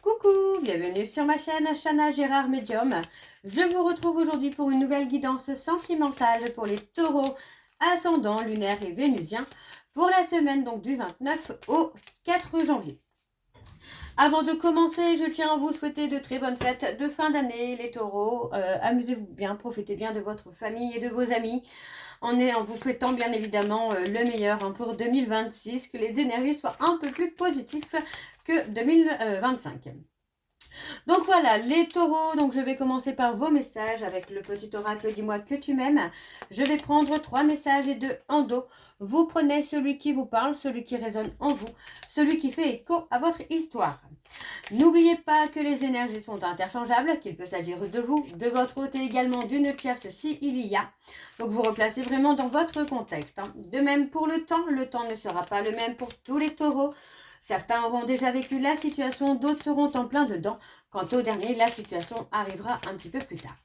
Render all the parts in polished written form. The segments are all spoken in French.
Coucou, bienvenue sur ma chaîne Chana Gérard Médium. Je vous retrouve aujourd'hui pour une nouvelle guidance sentimentale pour les taureaux ascendants, lunaires et vénusiens pour la semaine donc du 29 au 4 janvier. Avant de commencer, je tiens à vous souhaiter de très bonnes fêtes de fin d'année les taureaux. Amusez-vous bien, profitez bien de votre famille et de vos amis. En vous souhaitant bien évidemment le meilleur pour 2026, que les énergies soient un peu plus positives que 2025. Donc voilà, les taureaux, donc je vais commencer par vos messages avec le petit oracle dis-moi que tu m'aimes. Je vais prendre 3 messages et 2 en dos. Vous prenez celui qui vous parle, celui qui résonne en vous, celui qui fait écho à votre histoire. N'oubliez pas que les énergies sont interchangeables, qu'il peut s'agir de vous, de votre hôte et également d'une tierce s'il y a. Donc vous replacez vraiment dans votre contexte. De même pour le temps ne sera pas le même pour tous les taureaux. Certains auront déjà vécu la situation, d'autres seront en plein dedans. Quant au dernier, la situation arrivera un petit peu plus tard.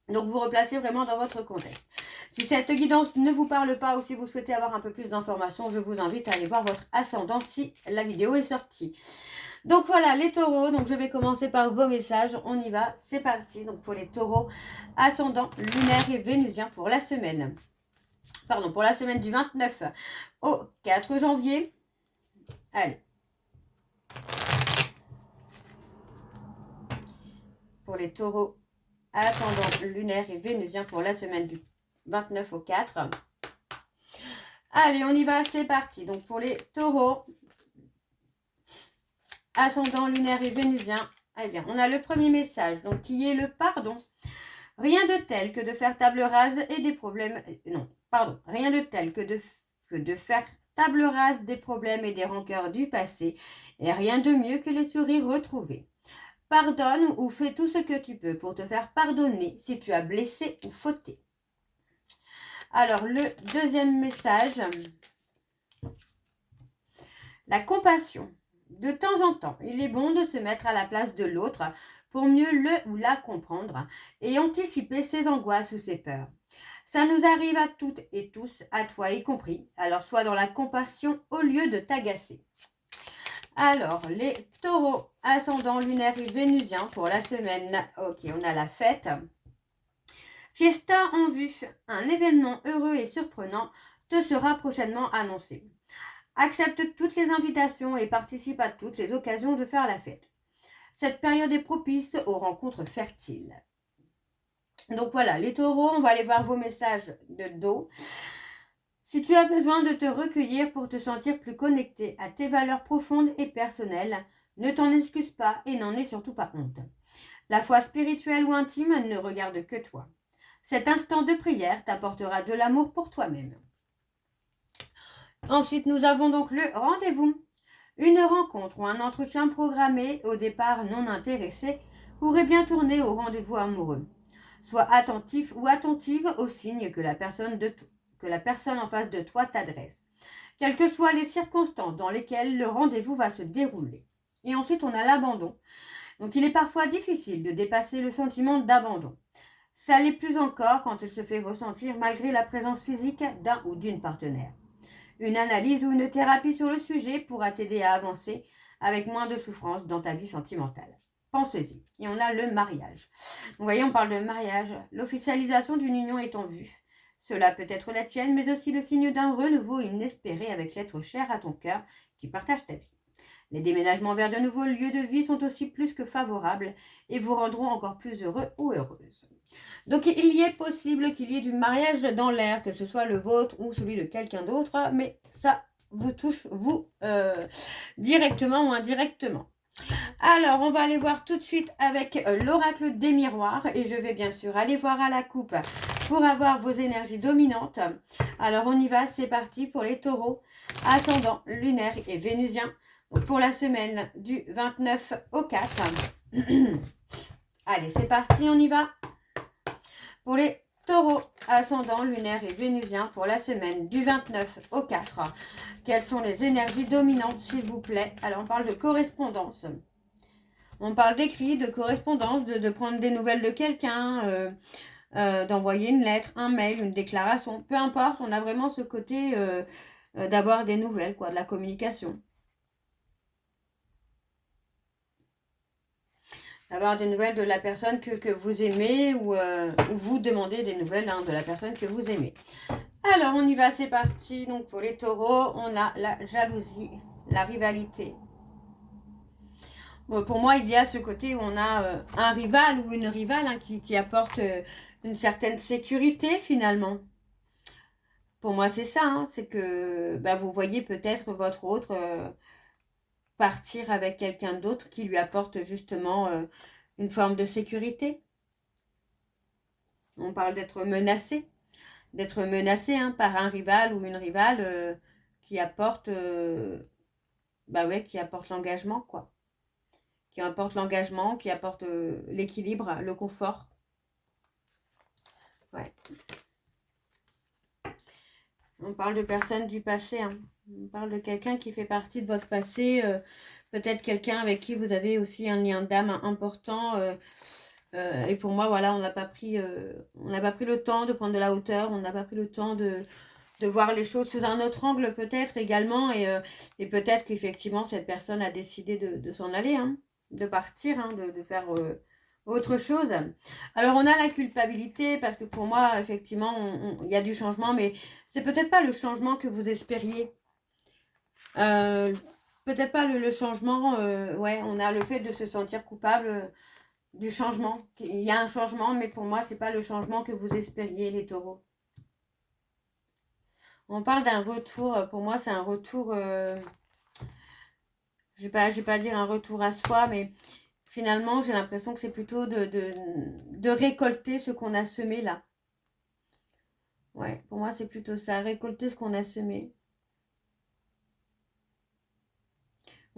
Donc vous replacez vraiment dans votre contexte. Si cette guidance ne vous parle pas ou si vous souhaitez avoir un peu plus d'informations, je vous invite à aller voir votre ascendant si la vidéo est sortie. Donc voilà les taureaux, donc je vais commencer par vos messages, on y va, c'est parti. Donc pour les taureaux ascendants, lunaires et vénusiens pour la semaine. Pardon, pour la semaine du 29 au 4 janvier. Allez. Pour les taureaux ascendants, lunaires et vénusiens pour la semaine du 29 au 4. Allez, on y va, c'est parti. Donc pour les taureaux ascendants, lunaires et vénusiens, eh bien, on a le premier message, donc qui est le pardon. Rien de tel que de faire table rase et des problèmes... Non, pardon. Rien de tel que de faire table rase des problèmes et des rancœurs du passé. Et rien de mieux que les sourires retrouvés. Pardonne ou fais tout ce que tu peux pour te faire pardonner si tu as blessé ou fauté. Alors, le deuxième message. La compassion. De temps en temps, il est bon de se mettre à la place de l'autre pour mieux le ou la comprendre et anticiper ses angoisses ou ses peurs. Ça nous arrive à toutes et tous, à toi y compris. Alors, sois dans la compassion au lieu de t'agacer. Alors, les taureaux ascendants, lunaires et vénusiens pour la semaine. Ok, on a la fête. Fiesta en vue. Un événement heureux et surprenant te sera prochainement annoncé. Accepte toutes les invitations et participe à toutes les occasions de faire la fête. Cette période est propice aux rencontres fertiles. Donc voilà, les taureaux, on va aller voir vos messages de dos. Si tu as besoin de te recueillir pour te sentir plus connecté à tes valeurs profondes et personnelles, ne t'en excuse pas et n'en aie surtout pas honte. La foi spirituelle ou intime ne regarde que toi. Cet instant de prière t'apportera de l'amour pour toi-même. Ensuite, nous avons donc le rendez-vous. Une rencontre ou un entretien programmé, au départ non intéressé, pourrait bien tourner au rendez-vous amoureux. Sois attentif ou attentive aux signes que la personne en face de toi t'adresse, quelles que soient les circonstances dans lesquelles le rendez-vous va se dérouler. Et ensuite, on a l'abandon. Donc, il est parfois difficile de dépasser le sentiment d'abandon. Ça l'est plus encore quand il se fait ressentir malgré la présence physique d'un ou d'une partenaire. Une analyse ou une thérapie sur le sujet pourra t'aider à avancer avec moins de souffrance dans ta vie sentimentale. Pensez-y. Et on a le mariage. Vous voyez, on parle de mariage. L'officialisation d'une union est en vue. Cela peut être la tienne, mais aussi le signe d'un renouveau inespéré avec l'être cher à ton cœur qui partage ta vie. Les déménagements vers de nouveaux lieux de vie sont aussi plus que favorables et vous rendront encore plus heureux ou heureuse. Donc il y est possible qu'il y ait du mariage dans l'air, que ce soit le vôtre ou celui de quelqu'un d'autre, mais ça vous touche, vous, directement ou indirectement. Alors, on va aller voir tout de suite avec l'oracle des miroirs et je vais bien sûr aller voir à la coupe pour avoir vos énergies dominantes. Alors, on y va, c'est parti pour les taureaux, ascendants, lunaires et vénusiens. Donc, pour la semaine du 29 au 4. Allez, c'est parti, on y va. Pour les taureaux, ascendants, lunaires et vénusiens pour la semaine du 29 au 4. Quelles sont les énergies dominantes, s'il vous plaît? Alors, on parle de correspondance. On parle d'écrit, de correspondance, de prendre des nouvelles de quelqu'un, d'envoyer une lettre, un mail, une déclaration. Peu importe, on a vraiment ce côté d'avoir des nouvelles, quoi, de la communication. Avoir des nouvelles de la personne que vous aimez ou vous demandez des nouvelles de la personne que vous aimez. Alors, on y va, c'est parti. Donc, pour les taureaux, on a la jalousie, la rivalité. Bon, pour moi, il y a ce côté où on a un rival ou une rivale qui apporte une certaine sécurité, finalement. Pour moi, c'est ça. C'est que vous voyez peut-être votre autre partir avec quelqu'un d'autre qui lui apporte justement une forme de sécurité. On parle d'être menacé. D'être menacé par un rival ou une rivale qui apporte qui apporte l'engagement, quoi. Qui apporte l'engagement, qui apporte l'équilibre, le confort. Ouais. On parle de personnes du passé. On parle de quelqu'un qui fait partie de votre passé. Peut-être quelqu'un avec qui vous avez aussi un lien d'âme important. Et pour moi, voilà, on n'a pas pris le temps de prendre de la hauteur. On n'a pas pris le temps de voir les choses sous un autre angle peut-être également. Et peut-être qu'effectivement, cette personne a décidé de s'en aller, de partir, de faire autre chose. Alors, on a la culpabilité parce que pour moi, effectivement, il y a du changement, mais c'est peut-être pas le changement que vous espériez. Peut-être pas le changement, on a le fait de se sentir coupable du changement. Il y a un changement, mais pour moi, c'est pas le changement que vous espériez, les taureaux. On parle d'un retour, pour moi, c'est un retour, je vais pas dire un retour à soi, mais finalement, j'ai l'impression que c'est plutôt de récolter ce qu'on a semé là. Ouais, pour moi, c'est plutôt ça, récolter ce qu'on a semé.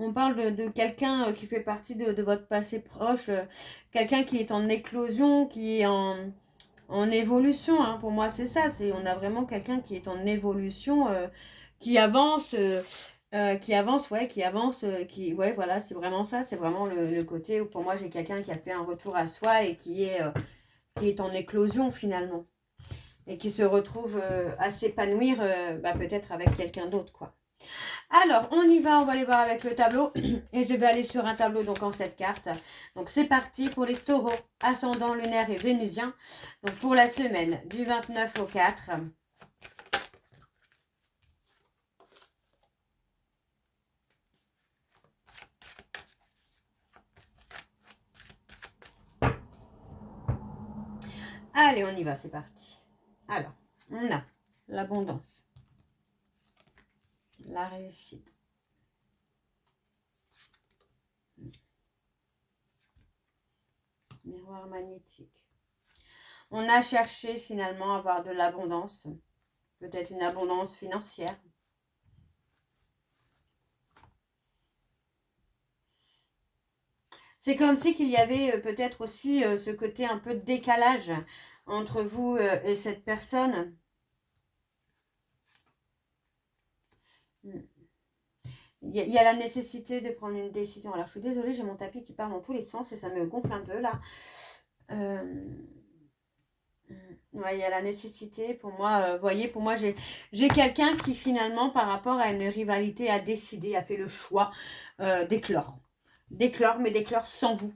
On parle de quelqu'un qui fait partie de votre passé proche, quelqu'un qui est en éclosion, qui est en évolution. Pour moi, c'est ça. On a vraiment quelqu'un qui est en évolution, qui avance, voilà, c'est vraiment ça. C'est vraiment le côté où pour moi, j'ai quelqu'un qui a fait un retour à soi et qui est en éclosion finalement. Et qui se retrouve à s'épanouir peut-être avec quelqu'un d'autre, quoi. Alors, on y va, on va aller voir avec le tableau. Et je vais aller sur un tableau donc en 7 cartes. Donc, c'est parti pour les taureaux, ascendant lunaire et vénusien. Donc, pour la semaine du 29 au 4. Allez, on y va, c'est parti. Alors, on a l'abondance, la réussite, miroir magnétique. On a cherché finalement à avoir de l'abondance, peut-être une abondance financière. C'est comme si qu'il y avait peut-être aussi ce côté un peu de décalage entre vous et cette personne. Il y a la nécessité de prendre une décision. Alors, je suis désolée, j'ai mon tapis qui part dans tous les sens et ça me gonfle un peu là. Ouais, il y a la nécessité. Pour moi, voyez, pour moi, j'ai quelqu'un qui finalement, par rapport à une rivalité, a décidé, a fait le choix d'éclore. D'éclore, mais d'éclore sans vous.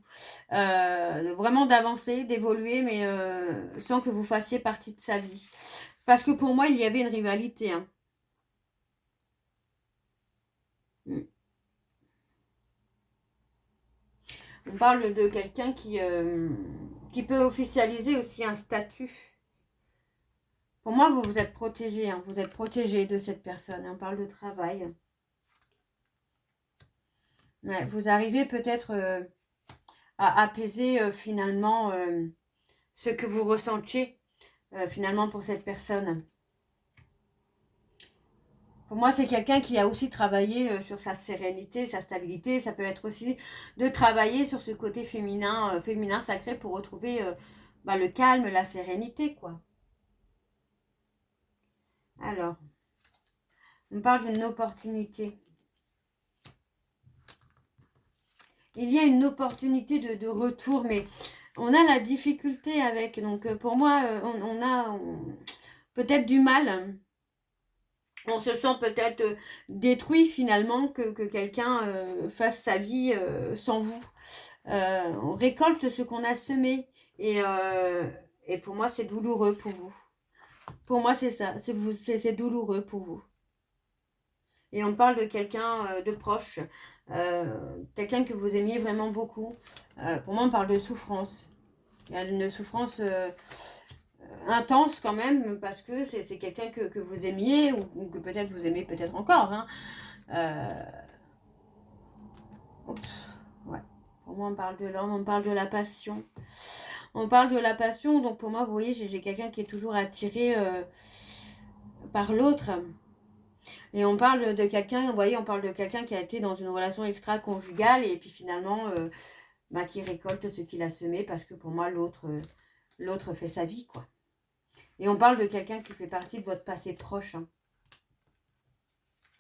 Vraiment d'avancer, d'évoluer, mais sans que vous fassiez partie de sa vie. Parce que pour moi, il y avait une rivalité. On parle de quelqu'un qui peut officialiser aussi un statut. Pour moi, vous êtes protégé. Vous êtes protégé de cette personne. On parle de travail. Ouais, vous arrivez peut-être à apaiser finalement ce que vous ressentiez finalement pour cette personne. Pour moi, c'est quelqu'un qui a aussi travaillé sur sa sérénité, sa stabilité. Ça peut être aussi de travailler sur ce côté féminin, féminin sacré pour retrouver le calme, la sérénité, quoi. Alors, on parle d'une opportunité. Il y a une opportunité de retour, mais on a la difficulté avec. Donc, pour moi, on a peut-être du mal On se sent peut-être détruit finalement que quelqu'un fasse sa vie sans vous. On récolte ce qu'on a semé. Et pour moi, c'est douloureux pour vous. Pour moi, c'est ça. C'est douloureux pour vous. Et on parle de quelqu'un de proche. Quelqu'un que vous aimiez vraiment beaucoup. Pour moi, on parle de souffrance. Il y a une souffrance intense quand même, parce que c'est quelqu'un que vous aimiez, ou que peut-être vous aimez peut-être encore. Hein. Ouais. Pour moi, on parle de l'homme, on parle de la passion. On parle de la passion, donc pour moi, vous voyez, j'ai quelqu'un qui est toujours attiré par l'autre. Et on parle de quelqu'un, vous voyez, on parle de quelqu'un qui a été dans une relation extra-conjugale et puis finalement, qui récolte ce qu'il a semé, parce que pour moi, l'autre fait sa vie, quoi. Et on parle de quelqu'un qui fait partie de votre passé proche. Hein.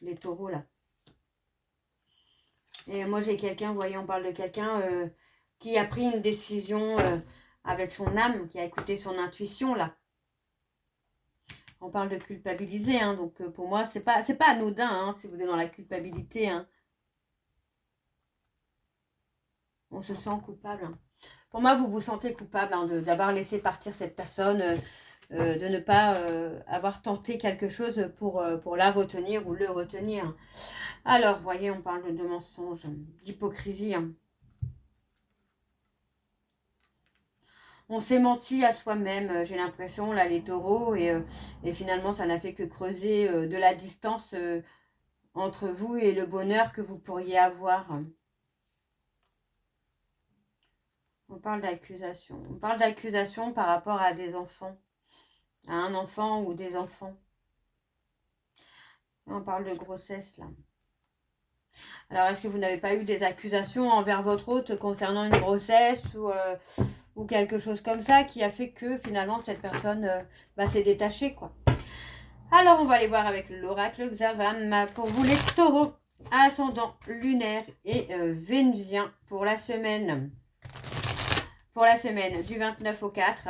Les taureaux, là. Et moi, j'ai quelqu'un, vous voyez, on parle de quelqu'un qui a pris une décision avec son âme, qui a écouté son intuition, là. On parle de culpabiliser, hein, donc pour moi, c'est pas anodin, hein, si vous êtes dans la culpabilité. Hein. On se sent coupable. Hein. Pour moi, vous vous sentez coupable hein, d'avoir laissé partir cette personne, de ne pas avoir tenté quelque chose pour la retenir ou le retenir. Alors, vous voyez, on parle de mensonge, d'hypocrisie. Hein. On s'est menti à soi-même, j'ai l'impression, là, les taureaux, et finalement, ça n'a fait que creuser de la distance entre vous et le bonheur que vous pourriez avoir. On parle d'accusation. On parle d'accusation par rapport à des enfants, à un enfant ou des enfants. On parle de grossesse, là. Alors, est-ce que vous n'avez pas eu des accusations envers votre hôte concernant une grossesse ou quelque chose comme ça qui a fait que finalement cette personne s'est détachée, quoi. Alors, on va aller voir avec l'oracle Xavam pour vous les taureaux, ascendant lunaire et vénusien pour la semaine. Pour la semaine du 29 au 4.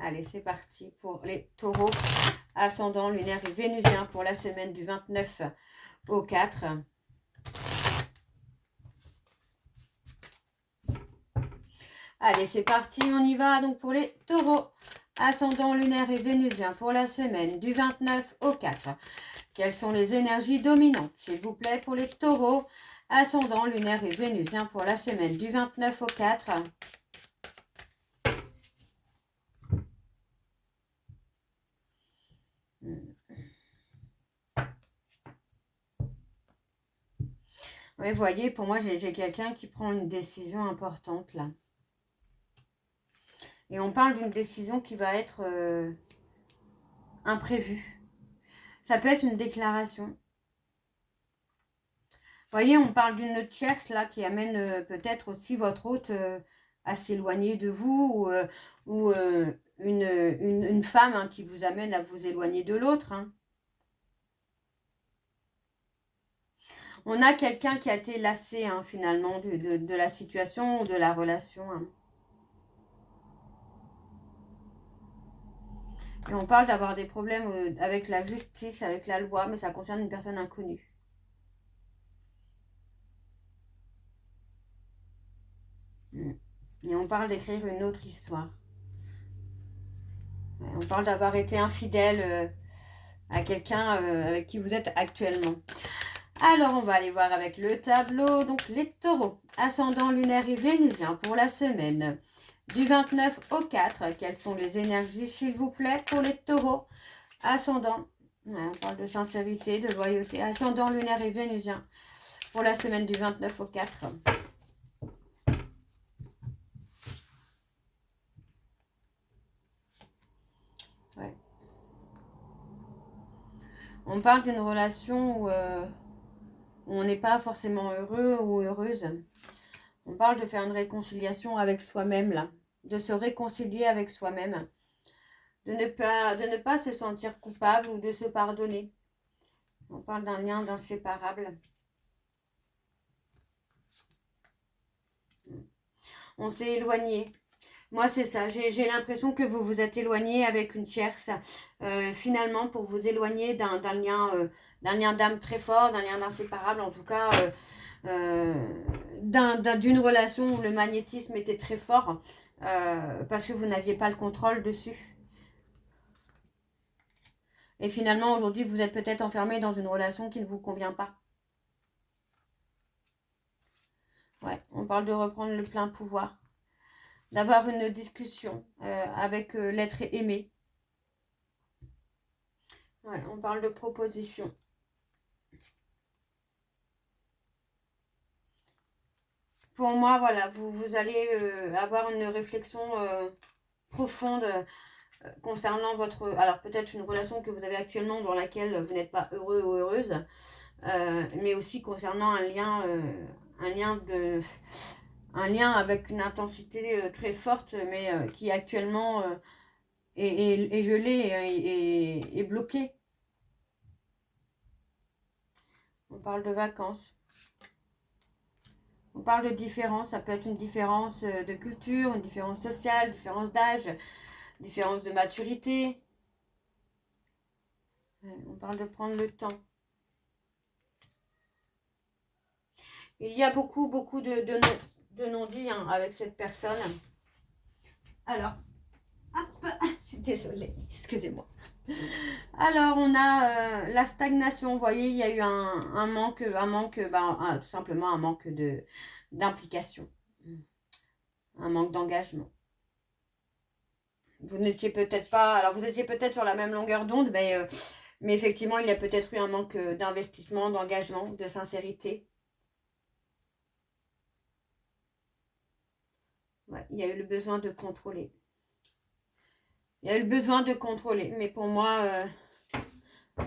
Allez, c'est parti pour les taureaux, ascendant lunaire et vénusien pour la semaine du 29 au 4. Allez, c'est parti, on y va donc pour les taureaux, ascendant lunaire et vénusien pour la semaine du 29 au 4. Quelles sont les énergies dominantes, s'il vous plaît, pour les taureaux, ascendant lunaire et vénusien pour la semaine du 29 au 4. Oui, vous voyez, pour moi, j'ai quelqu'un qui prend une décision importante, là. Et on parle d'une décision qui va être imprévue. Ça peut être une déclaration. Vous voyez, on parle d'une tierce, là, qui amène peut-être aussi votre hôte à s'éloigner de vous, ou une femme hein, qui vous amène à vous éloigner de l'autre. Hein. On a quelqu'un qui a été lassé, hein, finalement, de la situation ou de la relation. Hein. Et on parle d'avoir des problèmes avec la justice, avec la loi, mais ça concerne une personne inconnue. Et on parle d'écrire une autre histoire. On parle d'avoir été infidèle à quelqu'un avec qui vous êtes actuellement. Alors, on va aller voir avec le tableau. Donc, les taureaux, ascendant lunaire et vénusien pour la semaine du 29 au 4. Quelles sont les énergies, s'il vous plaît, pour les taureaux, ascendant, on parle de sincérité, de loyauté, ascendant lunaire et vénusien pour la semaine du 29 au 4. Ouais. On parle d'une relation où on n'est pas forcément heureux ou heureuse. On parle de faire une réconciliation avec soi-même, là. De se réconcilier avec soi-même. De ne pas se sentir coupable ou de se pardonner. On parle d'un lien d'inséparable. On s'est éloigné. Moi, c'est ça. J'ai l'impression que vous vous êtes éloigné avec une tierce. Finalement, pour vous éloigner d'un lien d'âme très fort, d'un lien inséparable, en tout cas, d'une relation où le magnétisme était très fort, parce que vous n'aviez pas le contrôle dessus. Et finalement, aujourd'hui, vous êtes peut-être enfermé dans une relation qui ne vous convient pas. Ouais, on parle de reprendre le plein pouvoir. D'avoir une discussion avec l'être aimé. Ouais, on parle de proposition. Pour moi, voilà, vous allez avoir une réflexion profonde concernant votre... Alors, peut-être une relation que vous avez actuellement dans laquelle vous n'êtes pas heureux ou heureuse, mais aussi concernant un lien avec une intensité très forte, mais qui actuellement est gelé et bloqué. On parle de vacances. On parle de différence. Ça peut être une différence de culture, une différence sociale, différence d'âge, différence de maturité. On parle de prendre le temps. Il y a beaucoup de non-dits avec cette personne. Alors, hop, je suis désolée, excusez-moi. Alors, on a la stagnation. Vous voyez, il y a eu un manque, tout simplement un manque d'implication, un manque d'engagement. Vous n'étiez peut-être pas, alors vous étiez peut-être sur la même longueur d'onde, mais effectivement, il y a peut-être eu un manque d'investissement, d'engagement, de sincérité. Ouais, il y a eu le besoin de contrôler. Il y a eu le besoin de contrôler, mais pour moi,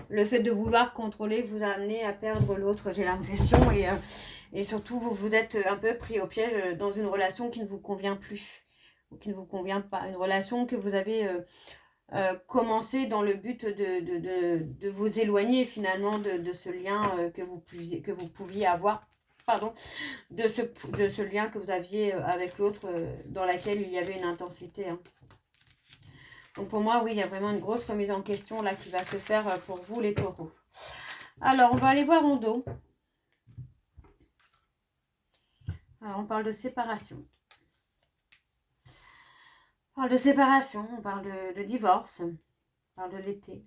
le fait de vouloir contrôler vous a amené à perdre l'autre, j'ai l'impression, et surtout, vous vous êtes un peu pris au piège dans une relation qui ne vous convient plus, ou qui ne vous convient pas. Une relation que vous avez commencé dans le but de vous éloigner finalement de ce lien que vous pouviez avoir, pardon, de ce lien que vous aviez avec l'autre dans laquelle il y avait une intensité. Hein. Donc pour moi, oui, il y a vraiment une grosse remise en question là qui va se faire pour vous les taureaux. Alors, on va aller voir en dos. Alors, on parle de séparation. On parle de séparation, on parle de divorce, on parle de l'été.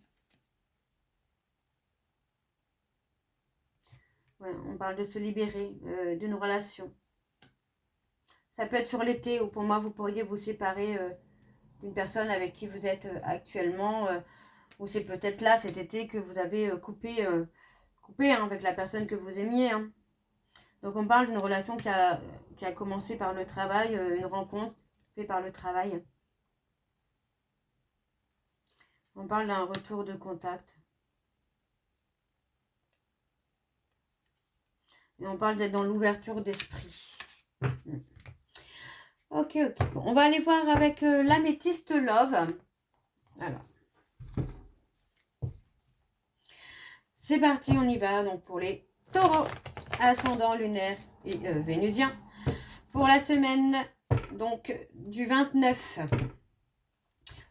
Ouais, on parle de se libérer d'une relation. Ça peut être sur l'été où pour moi, vous pourriez vous séparer d'une personne avec qui vous êtes actuellement, ou c'est peut-être là cet été que vous avez coupé avec la personne que vous aimiez. Hein. Donc on parle d'une relation qui a commencé par le travail, une rencontre faite par le travail. On parle d'un retour de contact. Et on parle d'être dans l'ouverture d'esprit. Ok. Bon, on va aller voir avec l'améthyste Love. Alors. C'est parti, on y va. Donc pour les taureaux, ascendant lunaire et vénusien. Pour la semaine donc du 29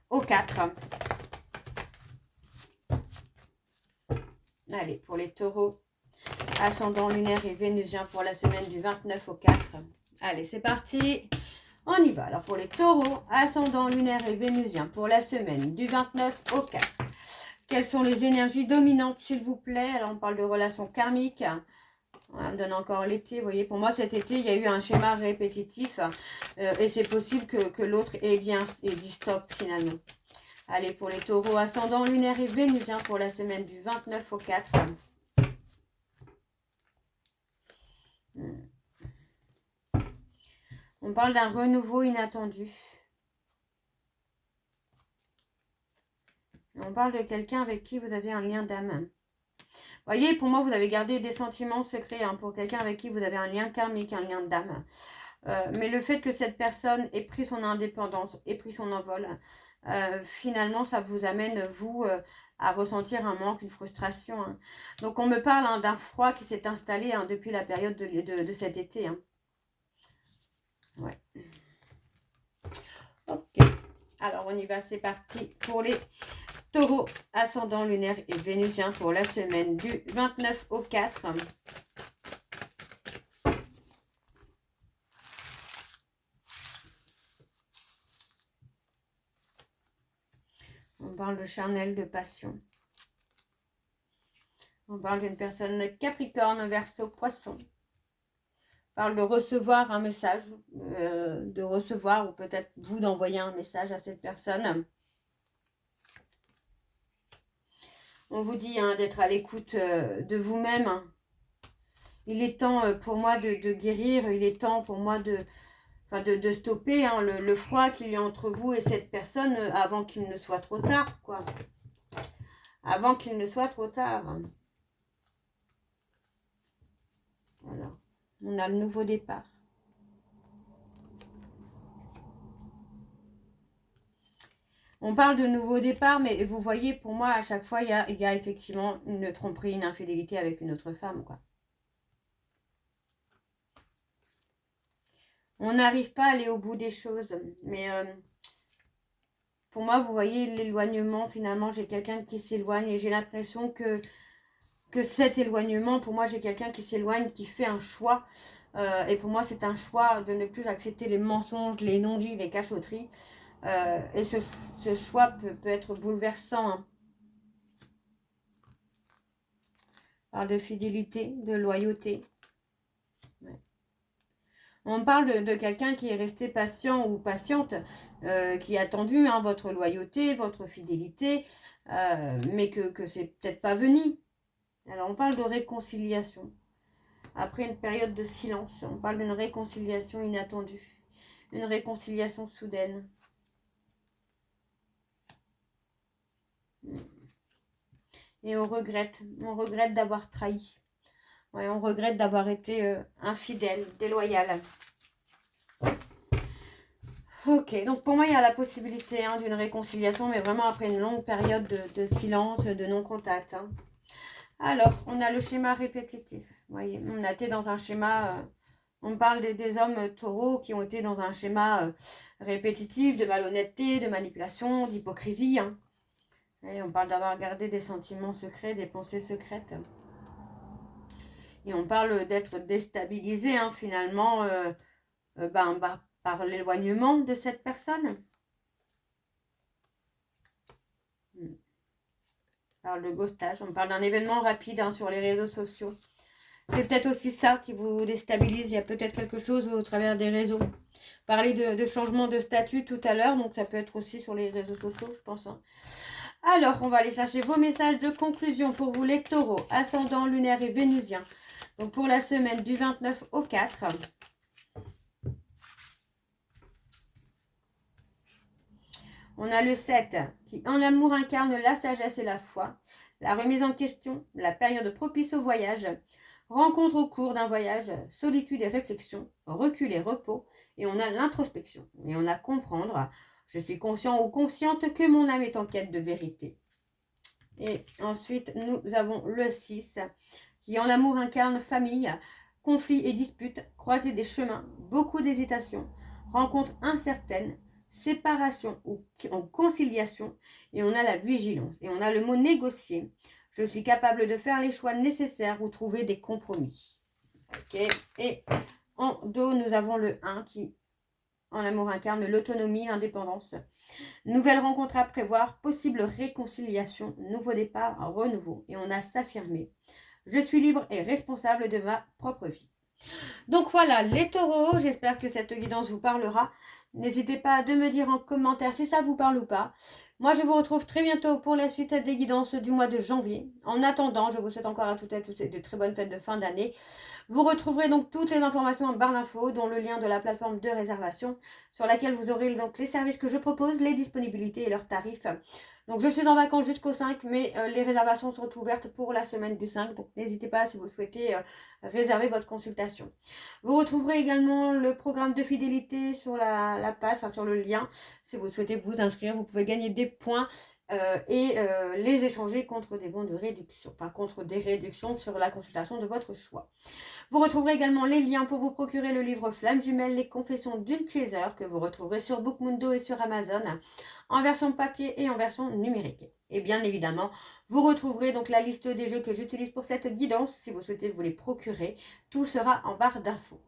au 4. Allez, pour les taureaux, ascendant lunaire et vénusien pour la semaine du 29 au 4. Allez, c'est parti. On y va. Alors pour les taureaux, ascendant lunaire et vénusien pour la semaine du 29 au 4. Quelles sont les énergies dominantes, s'il vous plaît? Alors on parle de relations karmiques. On donne encore l'été. Vous voyez, pour moi cet été, il y a eu un schéma répétitif. Et c'est possible que l'autre ait dit stop finalement. Allez, pour les taureaux, ascendant lunaire et vénusien pour la semaine du 29 au 4. On parle d'un renouveau inattendu. On parle de quelqu'un avec qui vous avez un lien d'âme. Vous voyez, pour moi, vous avez gardé des sentiments secrets pour quelqu'un avec qui vous avez un lien karmique, un lien d'âme. Mais le fait que cette personne ait pris son indépendance, ait pris son envol, finalement, ça vous amène, vous, à ressentir un manque, une frustration. Hein. Donc, on me parle d'un froid qui s'est installé depuis la période de cet été. Hein. Ouais. Ok, alors on y va, c'est parti pour les taureaux, ascendant lunaire et vénusien pour la semaine du 29 au 4. On parle de charnel, de passion. On parle d'une personne capricorne, verseau, poisson. On parle de recevoir un message, de recevoir ou peut-être vous d'envoyer un message à cette personne. On vous dit d'être à l'écoute de vous-même. Il est temps pour moi de guérir, il est temps pour moi de stopper le froid qu'il y a entre vous et cette personne avant qu'il ne soit trop tard, quoi. Avant qu'il ne soit trop tard. Voilà. On a le nouveau départ. On parle de nouveau départ, mais vous voyez, pour moi, à chaque fois, il y a effectivement une tromperie, une infidélité avec une autre femme, quoi. On n'arrive pas à aller au bout des choses, mais pour moi, vous voyez, l'éloignement, finalement, j'ai quelqu'un qui s'éloigne et j'ai l'impression que cet éloignement, pour moi, j'ai quelqu'un qui s'éloigne, qui fait un choix. Et pour moi, c'est un choix de ne plus accepter les mensonges, les non-dits, les cachotteries. Et ce choix peut être bouleversant. Hein. On parle de fidélité, de loyauté. Ouais. On parle de quelqu'un qui est resté patient ou patiente, qui a attendu votre loyauté, votre fidélité, mais que c'est peut-être pas venu. Alors, on parle de réconciliation. Après une période de silence, on parle d'une réconciliation inattendue. Une réconciliation soudaine. Et on regrette d'avoir trahi. Ouais, on regrette d'avoir été infidèle, déloyal. Ok, donc pour moi, il y a la possibilité d'une réconciliation, mais vraiment après une longue période de silence, de non-contact. Hein. Alors, on a le schéma répétitif. Vous voyez, on a été dans un schéma... on parle des hommes taureaux qui ont été dans un schéma répétitif de malhonnêteté, de manipulation, d'hypocrisie. Hein. Et on parle d'avoir gardé des sentiments secrets, des pensées secrètes. Et on parle d'être déstabilisé finalement par l'éloignement de cette personne. On parle de ghostage, on parle d'un événement rapide sur les réseaux sociaux. C'est peut-être aussi ça qui vous déstabilise. Il y a peut-être quelque chose au travers des réseaux. Parler de changement de statut tout à l'heure, donc ça peut être aussi sur les réseaux sociaux, je pense. Hein. Alors, on va aller chercher vos messages de conclusion pour vous les taureaux, ascendant, lunaire et vénusien. Donc pour la semaine du 29 au 4. On a le 7 qui en amour incarne la sagesse et la foi, la remise en question, la période propice au voyage, rencontre au cours d'un voyage, solitude et réflexion, recul et repos, et on a l'introspection, et on a comprendre, je suis conscient ou consciente que mon âme est en quête de vérité. Et ensuite, nous avons le 6 qui en amour incarne famille, conflits et disputes, croisée des chemins, beaucoup d'hésitation, rencontre incertaine, séparation ou conciliation, et on a la vigilance, et on a le mot négocier. Je suis capable de faire les choix nécessaires ou trouver des compromis. Ok. Et en dos, nous avons le 1 qui, en amour, incarne l'autonomie, l'indépendance. Nouvelle rencontre à prévoir, possible réconciliation, nouveau départ, renouveau. Et on a s'affirmer. Je suis libre et responsable de ma propre vie. Donc voilà, les taureaux, j'espère que cette guidance vous parlera. N'hésitez pas à me dire en commentaire si ça vous parle ou pas. Moi, je vous retrouve très bientôt pour la suite des guidances du mois de janvier. En attendant, je vous souhaite encore à toutes et à tous de très bonnes fêtes de fin d'année. Vous retrouverez donc toutes les informations en barre d'infos, dont le lien de la plateforme de réservation, sur laquelle vous aurez donc les services que je propose, les disponibilités et leurs tarifs. Donc je suis en vacances jusqu'au 5, mais les réservations sont ouvertes pour la semaine du 5. Donc n'hésitez pas si vous souhaitez réserver votre consultation. Vous retrouverez également le programme de fidélité sur la page, sur le lien. Si vous souhaitez vous inscrire, vous pouvez gagner des points les échanger contre des bons de réduction, pas contre des réductions sur la consultation de votre choix. Vous retrouverez également les liens pour vous procurer le livre Flammes jumelles, les confessions d'une chaser que vous retrouverez sur Bookmundo et sur Amazon en version papier et en version numérique. Et bien évidemment, vous retrouverez donc la liste des jeux que j'utilise pour cette guidance. Si vous souhaitez vous les procurer, tout sera en barre d'infos.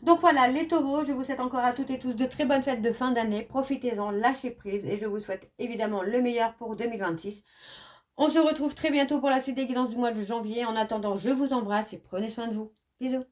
Donc voilà les taureaux, je vous souhaite encore à toutes et tous de très bonnes fêtes de fin d'année. Profitez-en, lâchez prise et je vous souhaite évidemment le meilleur pour 2026. On se retrouve très bientôt pour la suite des guidances du mois de janvier. En attendant, je vous embrasse et prenez soin de vous. Bisous.